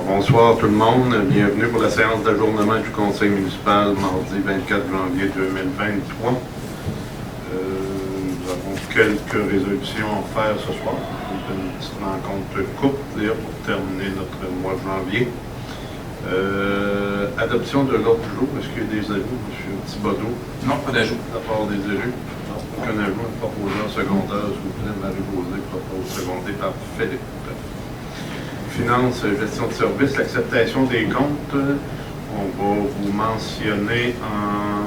Bonsoir tout le monde. Bienvenue pour la séance d'adjournement du Conseil municipal mardi 24 janvier 2023. Nous avons quelques résolutions à faire ce soir. Une petite rencontre courte pour terminer notre mois de janvier. Adoption de l'ordre du jour. Est-ce qu'il y a des ajouts, M. Thibodeau? Non, pas d'ajout. À part des élus? Non, aucun ajout. Proposé en secondaire, s'il vous plaît, Marie-Josée, propose secondé par Philippe. Finances, gestion de services, l'acceptation des comptes. On va vous mentionner en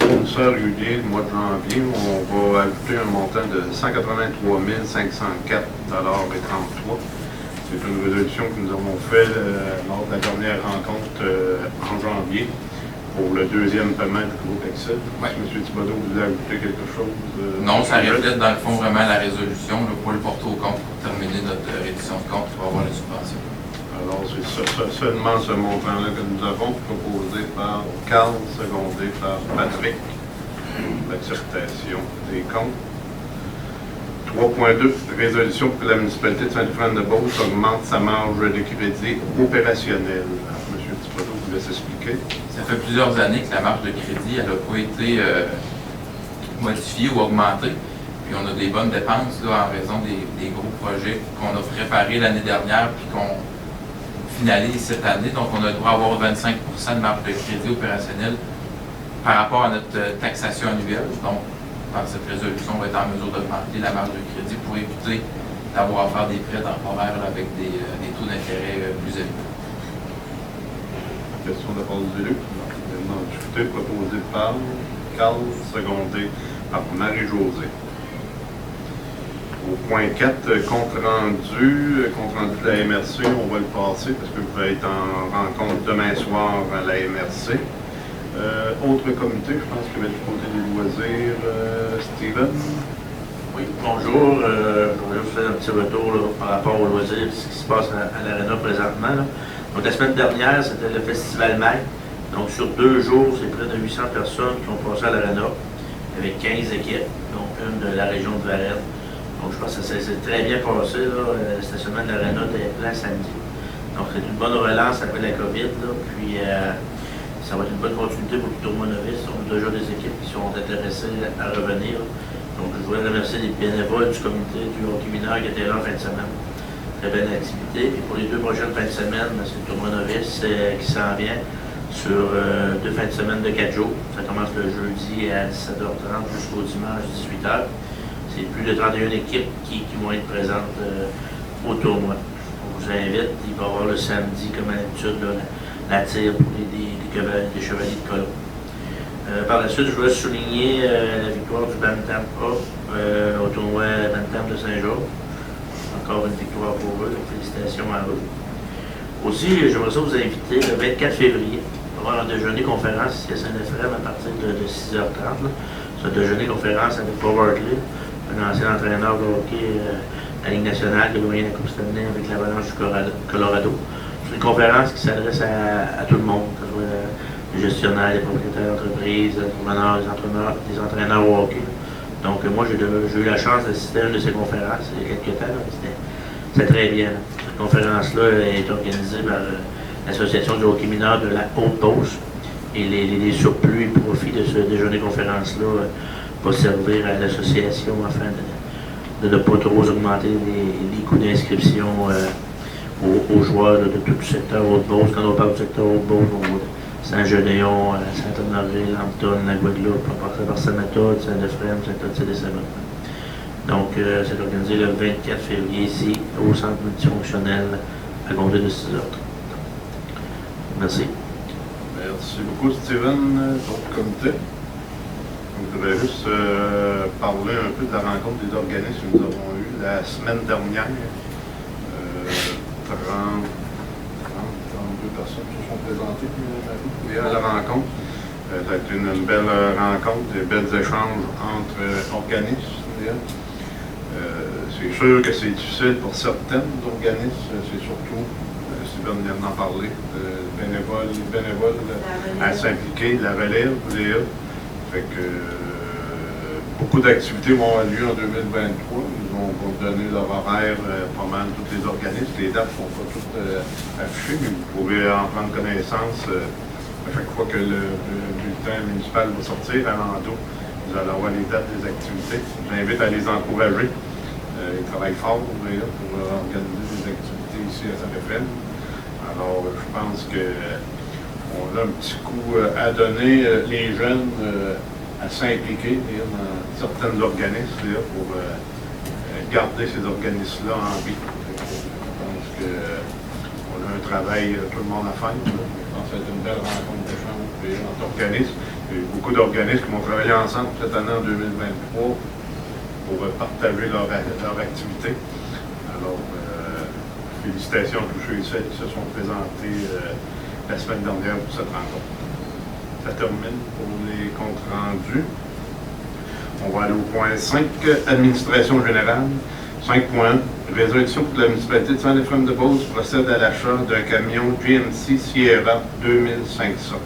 fournisseur régulier le mois de janvier. On va ajouter un montant de 183 504 $et 33. C'est une résolution que nous avons faite lors de la dernière rencontre en janvier pour le deuxième paiement du groupe Excel. Oui. M. Thibodeau, vous voulez ajouter quelque chose? Non, ça reflète dans le fond vraiment la résolution là, pour le porter au compte pour terminer notre reddition de compte pour avoir les subventions. Alors, c'est seulement ce montant-là que nous avons proposé par Carl, secondé par Patrick, l'acceptation des comptes. 3.2, résolution pour que la municipalité de Saint-Euphrane-de-Beauce augmente sa marge de crédit opérationnelle. M. Thibodeau, vous laisse expliquer. Ça fait plusieurs années que la marge de crédit n'a pas été modifiée ou augmentée. Puis on a des bonnes dépenses là, en raison des gros projets qu'on a préparés l'année dernière puis qu'on finalise cette année. Donc on a le droit d'avoir 25 de marge de crédit opérationnelle par rapport à notre taxation annuelle. Donc par cette résolution, on va être en mesure d'augmenter la marge de crédit pour éviter d'avoir à faire des prêts temporaires là, avec des taux d'intérêt plus élevés. Question de la part des élus. Maintenant discuté, proposé par Carl, secondé par Marie-Josée. Au point 4, compte rendu de la MRC, on va le passer parce que vous allez être en rencontre demain soir à la MRC. Autre comité, je pense qu'il va être du côté des loisirs. Steven? Oui, bonjour. Je voudrais juste faire un petit retour là, par rapport aux loisirs, ce qui se passe à l'Arena présentement. Là. Donc, la semaine dernière, c'était le Festival Mag. Donc, sur 2 jours, c'est près de 800 personnes qui ont passé à l'Arena, avec 15 équipes, dont une de la région de Varennes. Donc, je pense que ça s'est très bien passé. Là. Le stationnement de l'Arena était plein samedi. Donc, c'est une bonne relance après la COVID. Là. Puis, ça va être une bonne continuité pour le tournoi novice. On a déjà des équipes qui sont intéressées à revenir. Donc, je voudrais remercier les bénévoles du comité du hockey mineur qui étaient là en fin de semaine. Très belle activité. Et pour les 2 prochaines fins de semaine, c'est le tournoi novice qui s'en vient sur 2 fins de semaine de 4 jours. Ça commence le jeudi à 17h30 jusqu'au dimanche 18h. C'est plus de 31 équipes qui vont être présentes au tournoi. On vous invite. Il va y avoir le samedi, comme à l'habitude, la tire pour des chevaliers de colon. Par la suite, je voudrais souligner la victoire du Bantam A au tournoi Bantam de Saint-Georges. Encore une victoire pour eux, donc félicitations à eux. Aussi, j'aimerais ça vous inviter le 24 février à avoir un déjeuner-conférence ici à Saint-Euphrane à partir de 6h30. Là. C'est un déjeuner-conférence avec Paul Hartley, un ancien entraîneur de hockey à la Ligue nationale qui a gagné la Coupe Stanley avec l'Avalanche du Colorado. C'est une conférence qui s'adresse à tout le monde, que ce soit les gestionnaires, les propriétaires d'entreprises, les entrepreneurs, les entraîneurs au hockey. Donc moi, j'ai eu la chance d'assister à une de ces conférences il y a quelques temps. C'était très bien. Là. Cette conférence-là est organisée par l'Association du hockey mineur de la Haute-Beauce. Et les surplus et profits de ce déjeuner-conférence-là vont servir à l'association afin de ne pas trop augmenter les coûts d'inscription aux joueurs de tout le secteur Haute-Beauce. Quand on parle du secteur Haute-Beauce, Saint-Gédéon, Saint-Honoré, Lampton, la Guadeloupe, on passe par Saint-Méthode, Saint-Euphrane, Saint-Odile-des-Savons. Donc, c'est organisé le 24 février ici, au centre multifonctionnel, à compter de 6h30. Merci. Merci beaucoup, Steven, pour le comité. Je voudrais juste parler un peu de la rencontre des organismes que nous avons eue la semaine dernière. 32 personnes se sont présentées à la rencontre. Ça a été une belle rencontre, des belles échanges entre organismes. C'est sûr que c'est difficile pour certains organismes, c'est surtout, Steven vient d'en parler, les bénévoles à s'impliquer, la relève, fait que beaucoup d'activités vont avoir lieu en 2023. Ils ont on va donner leur horaire, pas mal, tous les organismes. Les dates ne sont pas toutes affichées, mais vous pourrez en prendre connaissance à chaque fois que le bulletin municipal va sortir à l'endos. Vous allez avoir les dates des activités. J'invite à les encourager. Ils travaillent fort pour organiser des activités ici à Saint-Raphaël. Alors, je pense qu'on a un petit coup à donner les jeunes à s'impliquer dans certains organismes pour garder ces organismes-là en vie. Je pense qu'on a un travail, tout le monde à faire. Je pense que c'est une belle rencontre d'échange entre organismes. Il y a beaucoup d'organismes qui vont travailler ensemble cette année en 2023 pour partager leur activité. Alors, félicitations à tous ceux et celles qui se sont présentés la semaine dernière pour cette rencontre. Ça termine pour les comptes rendus. On va aller au point 5, administration générale. 5.1, résolution pour la municipalité de Saint-Éphrem-de-Beauce procède à l'achat d'un camion GMC Sierra 2500.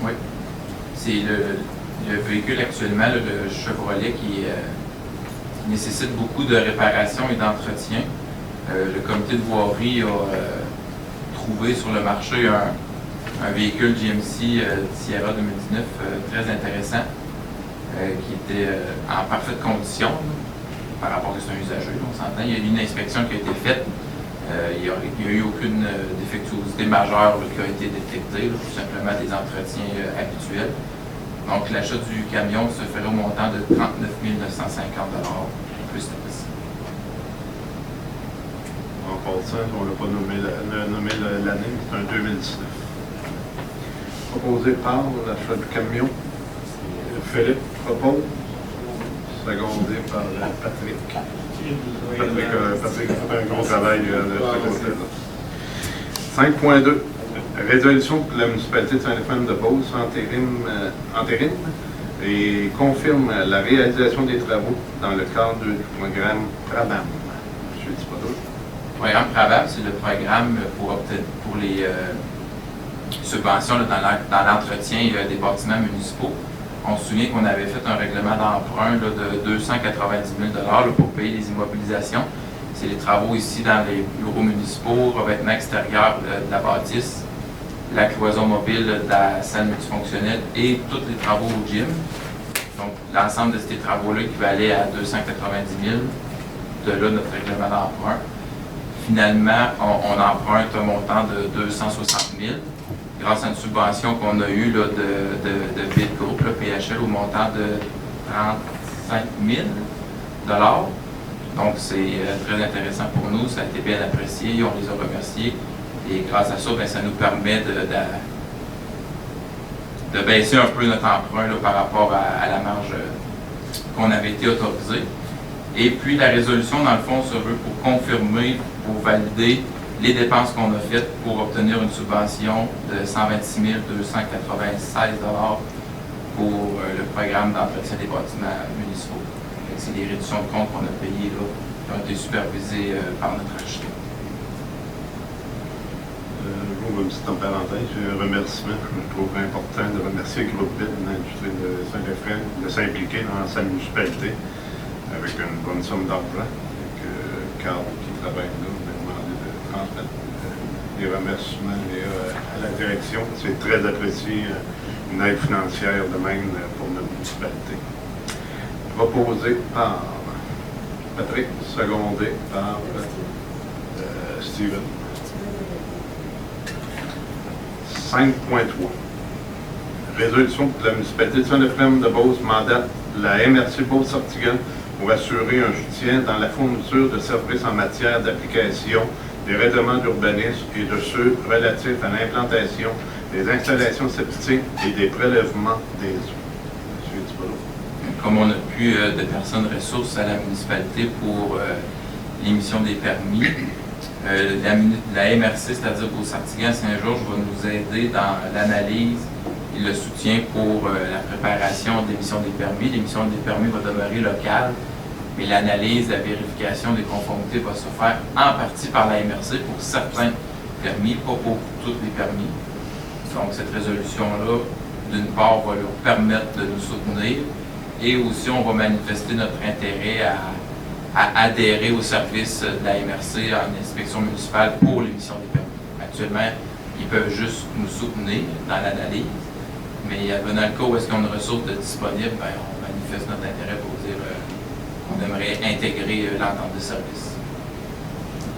Oui. C'est le véhicule actuellement, le Chevrolet, qui nécessite beaucoup de réparation et d'entretien. Le comité de voirie a trouvé sur le marché un véhicule GMC Sierra 2019 très intéressant, qui était en parfaite condition par rapport à un usager. On s'entend, il y a eu une inspection qui a été faite. Il n'y a eu aucune défectuosité majeure qui a été détectée, tout simplement des entretiens habituels. Donc, l'achat du camion se ferait au montant de 39 950 plus taxes. En passant, on n'a pas nommé l'année, c'est un 2019. Proposé par l'achat du camion. Philippe propose, secondé par Patrick. Patrick fait un gros travail de ce côté-là. 5.2. Résolution pour la municipalité de Saint-Éphrem-de-Beauce entérine et confirme la réalisation des travaux dans le cadre du programme PRABAM. M. Thibodeau. Le programme PRABAM, c'est le programme pour les subventions dans l'entretien des bâtiments municipaux. On se souvient qu'on avait fait un règlement d'emprunt de 290 000 pour payer les immobilisations. C'est les travaux ici dans les bureaux municipaux, revêtement extérieur de la bâtisse, la cloison mobile de la salle multifonctionnelle et tous les travaux au gym. Donc, l'ensemble de ces travaux-là équivalait à 290 000, de là notre règlement d'emprunt. Finalement, on emprunte un montant de 260 000 grâce à une subvention qu'on a eue de Bid Group, le PHL, au montant de 35 000 $. Donc, c'est très intéressant pour nous. Ça a été bien apprécié. On les a remerciés. Et grâce à ça, bien, ça nous permet de baisser un peu notre emprunt par rapport à la marge qu'on avait été autorisé. Et puis, la résolution, dans le fond, se veut pour confirmer, pour valider les dépenses qu'on a faites pour obtenir une subvention de 126 296 $ pour le programme d'entretien des bâtiments municipaux. C'est les réductions de comptes qu'on a payées là, qui ont été supervisées par notre architecte. J'ouvre une petite parenthèse, un remerciement. Je trouve important de remercier le groupe BID de l'industrie de Saint-Éphrem de s'impliquer dans sa municipalité avec une bonne somme d'argent. Carl qui travaille là, m'a demandé de transmettre des remerciements à la direction. C'est très apprécié, une aide financière de même pour notre municipalité. Proposé par Patrick, secondé par Steven. 5.3. Résolution pour la municipalité de Saint-Éphrem-de-Beauce mandate la MRC Beauce-Sortigan pour assurer un soutien dans la fourniture de services en matière d'application des règlements d'urbanisme et de ceux relatifs à l'implantation des installations septiques et des prélèvements des eaux. M. Thibodeau. Comme on n'a plus de personnes ressources à la municipalité pour l'émission des permis, la MRC, c'est-à-dire Beauce-Sortigan Saint-Georges, va nous aider dans l'analyse et le soutien pour la préparation de l'émission des permis. L'émission des permis va demeurer locale, mais l'analyse, la vérification des conformités va se faire en partie par la MRC pour certains permis, pas pour tous les permis. Donc cette résolution-là, d'une part, va leur permettre de nous soutenir Et aussi, on va manifester notre intérêt à adhérer au service de la MRC en inspection municipale pour l'émission des permis. Actuellement, ils peuvent juste nous soutenir dans l'analyse, mais dans le cas où est-ce qu'on a une ressource disponible, ben, on manifeste notre intérêt pour dire qu'on aimerait intégrer l'entente de service.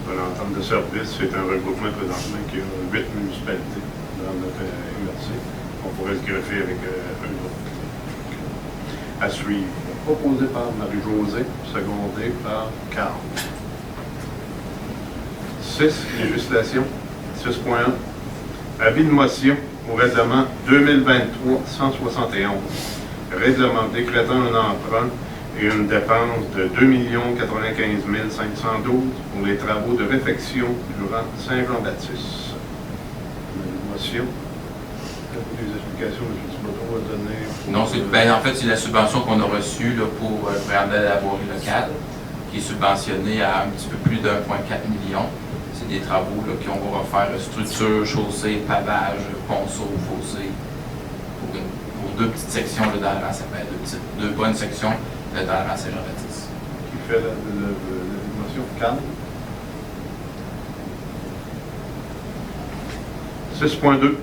L'entente de service, c'est un regroupement présentement qui a 8 municipalités dans notre MRC. On pourrait se greffer avec un groupe. À suivre. Proposé par Marie-Josée, secondé par Carl. 6. Législation. 6.1. Avis de motion au règlement 2023-171. Règlement décrétant un emprunt et une dépense de 2 095 512 pour les travaux de réfection durant Saint-Jean-Baptiste. Motion. Des explications que M. Thibodeau a données? Non, en fait, c'est la subvention qu'on a reçue là, pour le programme de la voirie locale, qui est subventionnée à un petit peu plus d'1,4 million. C'est des travaux là, qu'on va refaire structure, chaussée, pavage, ponceau, fossé, pour 2 petites sections là, dans la deux bonnes sections dans la Saint-Jean-Baptiste. Qui fait la motion? Calme. 6.2.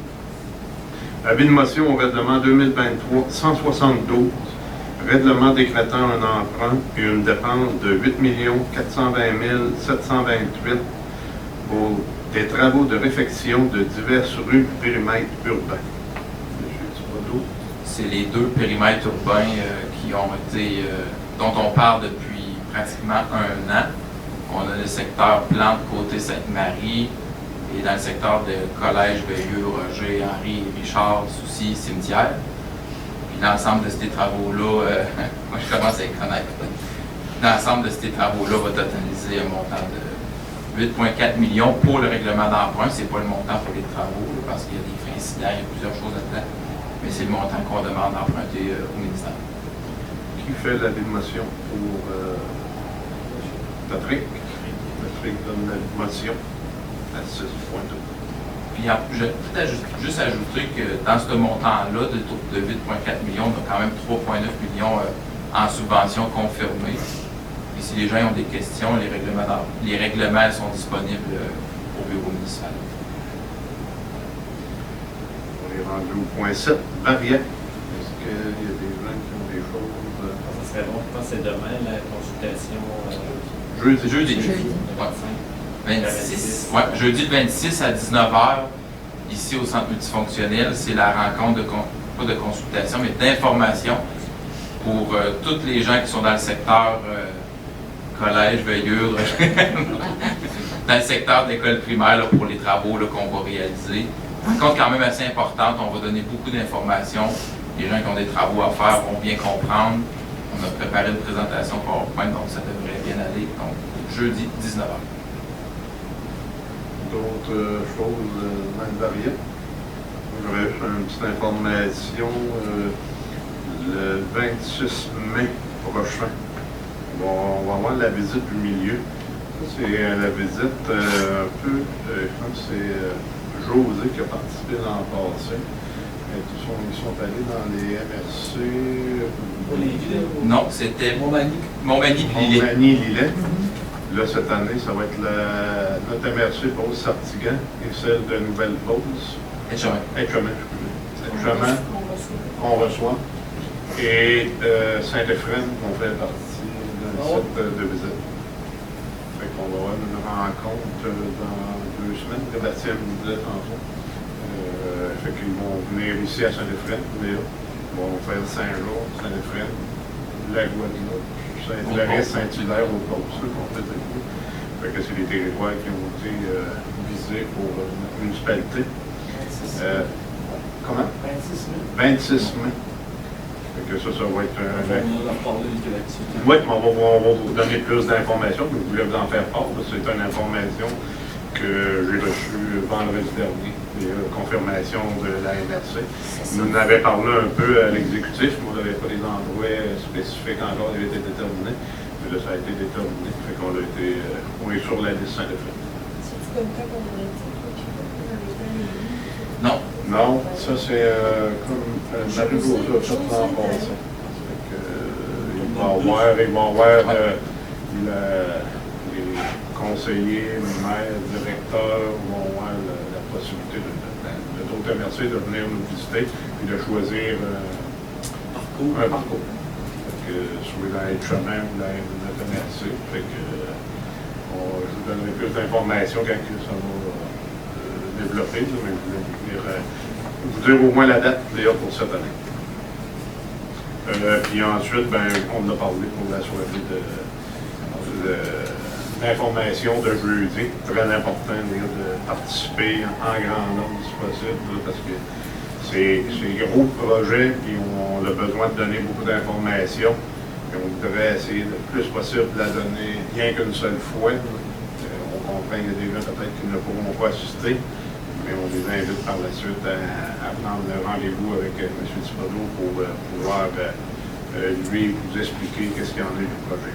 Avis de motion au règlement 2023-172, règlement décrétant un emprunt et une dépense de 8 420 728 pour des travaux de réfection de diverses rues périmètres urbains. M. Thibodeau. C'est les 2 périmètres urbains qui ont été, dont on parle depuis pratiquement 1 an. On a le secteur Plante côté Sainte-Marie, et dans le secteur de Collège, Veilleux, Roger, Henri, Richard, Soucy, Cimetière. Puis l'ensemble de ces travaux-là, moi je commence à les connaître. L'ensemble de ces travaux-là va totaliser un montant de 8,4 millions pour le règlement d'emprunt. C'est pas le montant pour les travaux, là, parce qu'il y a des frais incidents, il y a plusieurs choses là-dedans. Mais c'est le montant qu'on demande d'emprunter au ministère. Qui fait la démotion pour Patrick? Patrick donne la motion. 6.2. Puis je vais peut-être juste ajouter que dans ce montant-là de 8,4 millions, on a quand même 3,9 millions en subventions confirmées. Et si les gens ont des questions, les règlements sont disponibles au bureau municipal. On est rendu au point 7. Variant. Est-ce qu'il y a des gens qui ont des choses? Ça serait bon, je pense que c'est demain la consultation. Jeudi. Ouais. 26, ouais, jeudi 26 à 19h, ici au centre multifonctionnel, c'est la rencontre pas de consultation, mais d'information pour tous les gens qui sont dans le secteur collège, veilleux, dans le secteur d'école primaire là, pour les travaux qu'on va réaliser. Rencontre quand même assez importante, on va donner beaucoup d'informations. Les gens qui ont des travaux à faire vont bien comprendre. On a préparé une présentation PowerPoint, donc ça devrait bien aller. Donc, jeudi 19h. D'autres choses dans le variant. J'aurais juste une petite information. Le 26 mai prochain, on va avoir la visite du milieu. C'est la visite un peu, je pense que c'est José qui a participé l'an passé. Ils sont allés dans les MRC. Non, c'était Montmagny-Lillet. Montmagny-Lillet. Là, cette année, ça va être notre MRC Beauce-Sartigan et celle de Nouvelle-Beauce. Etchemin, qu'on reçoit. Et Saint-Ephraim, qu'on fait partie de cette de visite. Fait qu'on va avoir une rencontre dans 2 semaines. Sébastien nous disait tantôt. Fait qu'ils vont venir ici à Saint-Ephraim, ils vont faire Saint-Jean, Saint-Ephraim, la Guadeloupe, Saint-Hilaire, Saint-Hilaire au Beauce, qu'on fait beaucoup. Fait que c'est les territoires qui ont été visés pour notre municipalité. Comment? 26 mai. Fait que ça va être un... Oui, on va vous donner plus d'informations, mais je voulais vous en faire part. C'est une information que j'ai reçue vendredi dernier, confirmation de la MRC. Nous en avions parlé un peu à l'exécutif, mais on n'avait pas les endroits spécifiques encore, ils étaient déterminés. Mais là, ça a été déterminé. Fait qu'on a été, on est sur la liste Saint-Ephraim. Non. Non, ça c'est comme Marie-Josée a fait l'an passé. ils vont voir les conseillers, maires, directeurs vont avoir la possibilité de d'autres commerçants de venir nous visiter et de choisir un parcours. Fait que, soit dans les chemins ou dans le commerçant. Fait que, je vous donnerai plus d'informations quand ça va développer, mais je voulais vous dire au moins la date d'ailleurs pour cette année. Puis ensuite, ben, on a parlé pour la soirée d'information de jeudi. Très important de participer en grand nombre si possible, là, parce que c'est gros projet, puis on a besoin de donner beaucoup d'informations. Puis on voudrait essayer le plus possible de la donner rien qu'une seule fois. On comprend qu'il y a des gens peut-être qui ne pourront pas assister, mais on les invite par la suite à prendre le rendez-vous avec M. Thibodeau pour pouvoir lui vous expliquer qu'est-ce qu'il y en a du projet.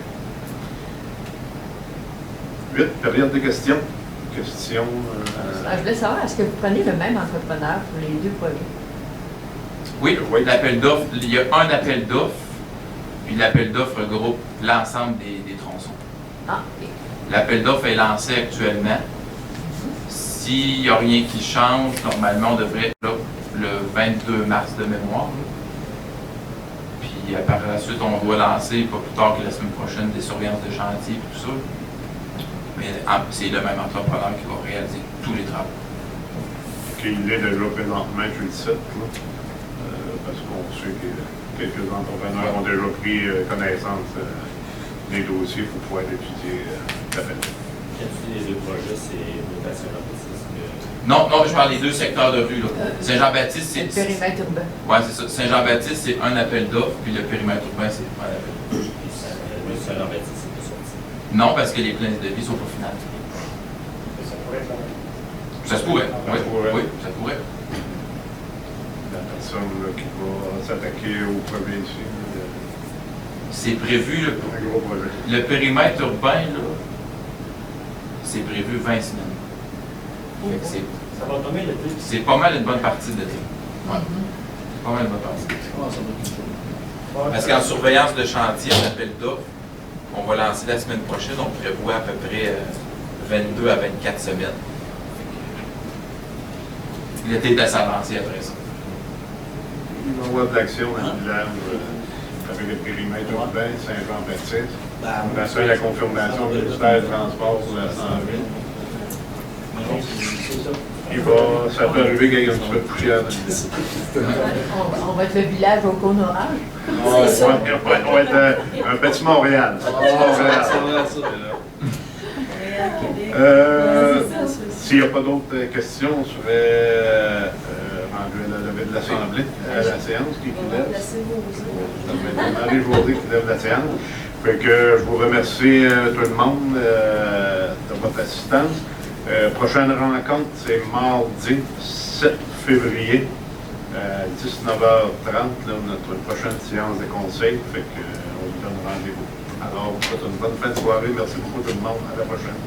8, période de questions. Questions. Je voulais savoir, est-ce que vous prenez le même entrepreneur pour les deux projets? Oui, l'appel d'offres, il y a un appel d'offres, puis l'appel d'offres regroupe l'ensemble des tronçons. Ah, oui. L'appel d'offres est lancé actuellement. S'il n'y a rien qui change, normalement, on devrait être là le 22 mars de mémoire. Puis par la suite, on doit lancer, pas plus tard que la semaine prochaine, des surveillances de chantier et tout ça. Mais c'est le même entrepreneur qui va réaliser tous les travaux. Qu'il est déjà présentement sur le site, là, parce qu'on sait que quelques entrepreneurs ont déjà pris connaissance des dossiers pour pouvoir étudier l'appel. Quand tu dis les deux projets, c'est rotation baptiste. Non, je parle des deux secteurs de rue. Saint-Jean-Baptiste, c'est. Le périmètre urbain. Oui, c'est ça. Saint-Jean-Baptiste, c'est un appel d'offres, puis le périmètre urbain, c'est un appel d'offres. Puis Saint-Jean-Baptiste, c'est pas sorti. Non, parce que les plaintes de vie sont pas finales. Ça pourrait être Ça se pourrait. Ça se pourrait. Oui, ça pourrait. La personne là, qui va s'attaquer au projet ici, C'est prévu, un gros projet. le périmètre urbain, là, c'est prévu 20 semaines. Fait que Ça va tomber le plus. c'est pas mal une bonne partie de l'été. Ouais. C'est pas mal une bonne partie de l'été. Parce qu'en surveillance de chantier, en appel d'offres, on va lancer la semaine prochaine, on prévoit à peu près 22 à 24 semaines. L'été est assez avancé après ça. Il va y avoir de l'action dans le village avec le périmètre urbain, Saint-Jean-Baptiste. On a fait la confirmation du ministère du Transport pour la 100 ça peut arriver qu'il y ait un petit peu de poussière dans le village. On va être le village au cône orage. On va être un petit Montréal. S'il n'y a pas d'autres questions, on serait rendu à la levée de l'Assemblée, à la séance qui lève. Marie-Josée qui lève la séance. Fait que je vous remercie tout le monde de votre assistance. Prochaine rencontre, c'est mardi 7 février, 19h30, là, notre prochaine séance de conseil. Fait que, on vous donne rendez-vous. Alors, vous faites une bonne fin de soirée. Merci beaucoup tout le monde. À la prochaine.